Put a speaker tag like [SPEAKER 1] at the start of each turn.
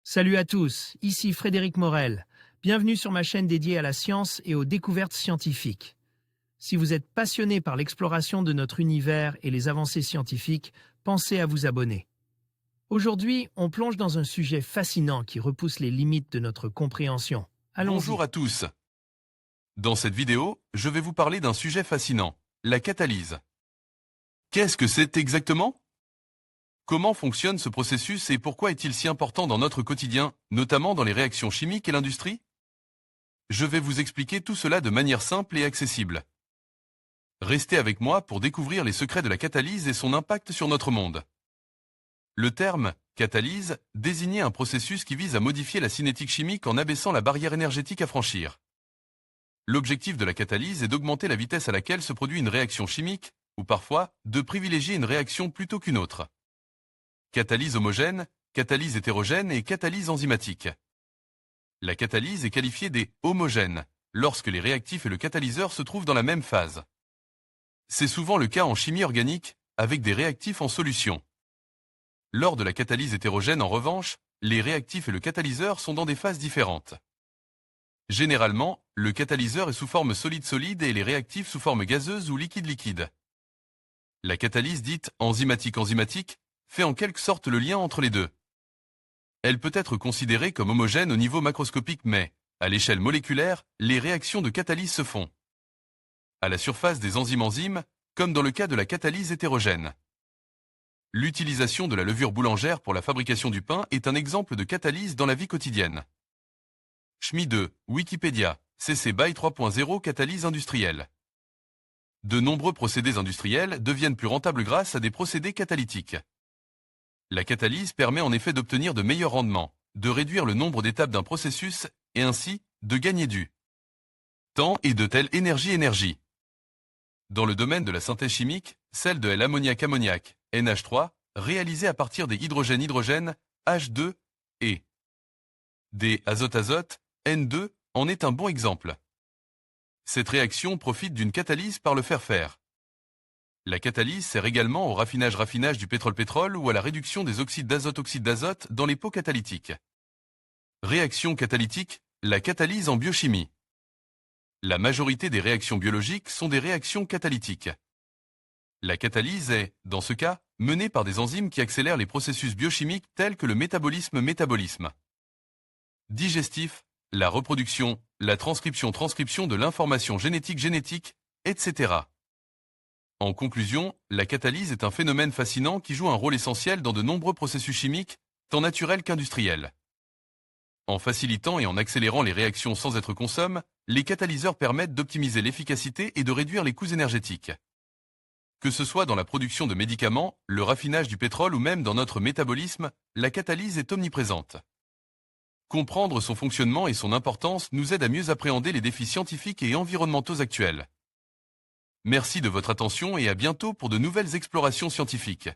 [SPEAKER 1] Salut à tous, ici Frédéric Morel. Bienvenue sur ma chaîne dédiée à la science et aux découvertes scientifiques. Si vous êtes passionné par l'exploration de notre univers et les avancées scientifiques, pensez à vous abonner. Aujourd'hui, on plonge dans un sujet fascinant qui repousse les limites de notre compréhension. Allons-y.
[SPEAKER 2] Bonjour à tous. Dans cette vidéo, je vais vous parler d'un sujet fascinant, la catalyse. Qu'est-ce que c'est exactement? Comment fonctionne ce processus et pourquoi est-il si important dans notre quotidien, notamment dans les réactions chimiques et l'industrie? Je vais vous expliquer tout cela de manière simple et accessible. Restez avec moi pour découvrir les secrets de la catalyse et son impact sur notre monde. Le terme « catalyse » désignait un processus qui vise à modifier la cinétique chimique en abaissant la barrière énergétique à franchir. L'objectif de la catalyse est d'augmenter la vitesse à laquelle se produit une réaction chimique, ou parfois, de privilégier une réaction plutôt qu'une autre. Catalyse homogène, catalyse hétérogène et catalyse enzymatique. La catalyse est qualifiée des homogènes, lorsque les réactifs et le catalyseur se trouvent dans la même phase. C'est souvent le cas en chimie organique, avec des réactifs en solution. Lors de la catalyse hétérogène, en revanche, les réactifs et le catalyseur sont dans des phases différentes. Généralement, le catalyseur est sous forme solide-solide et les réactifs sous forme gazeuse ou liquide-liquide. La catalyse dite enzymatique-enzymatique fait en quelque sorte le lien entre les deux. Elle peut être considérée comme homogène au niveau macroscopique mais, à l'échelle moléculaire, les réactions de catalyse se font à la surface des enzymes, comme dans le cas de la catalyse hétérogène. L'utilisation de la levure boulangère pour la fabrication du pain est un exemple de catalyse dans la vie quotidienne. Schmid, Wikipédia, CC BY 3.0 catalyse industrielle. De nombreux procédés industriels deviennent plus rentables grâce à des procédés catalytiques. La catalyse permet en effet d'obtenir de meilleurs rendements, de réduire le nombre d'étapes d'un processus et ainsi de gagner du temps et de telle énergie. Dans le domaine de la synthèse chimique, celle de l'ammoniac-ammoniac, NH3, réalisée à partir des hydrogène-hydrogène, H2, et des azote-azote, N2, en est un bon exemple. Cette réaction profite d'une catalyse par le fer-fer. La catalyse sert également au raffinage du pétrole-pétrole ou à la réduction des oxydes d'azote-oxyde d'azote dans les pots catalytiques. Réaction catalytique, la catalyse en biochimie. La majorité des réactions biologiques sont des réactions catalytiques. La catalyse est, dans ce cas, menée par des enzymes qui accélèrent les processus biochimiques tels que le métabolisme, digestif, la reproduction, la transcription de l'information génétique, etc. En conclusion, la catalyse est un phénomène fascinant qui joue un rôle essentiel dans de nombreux processus chimiques, tant naturels qu'industriels. En facilitant et en accélérant les réactions sans être consommées, les catalyseurs permettent d'optimiser l'efficacité et de réduire les coûts énergétiques. Que ce soit dans la production de médicaments, le raffinage du pétrole ou même dans notre métabolisme, la catalyse est omniprésente. Comprendre son fonctionnement et son importance nous aide à mieux appréhender les défis scientifiques et environnementaux actuels. Merci de votre attention et à bientôt pour de nouvelles explorations scientifiques.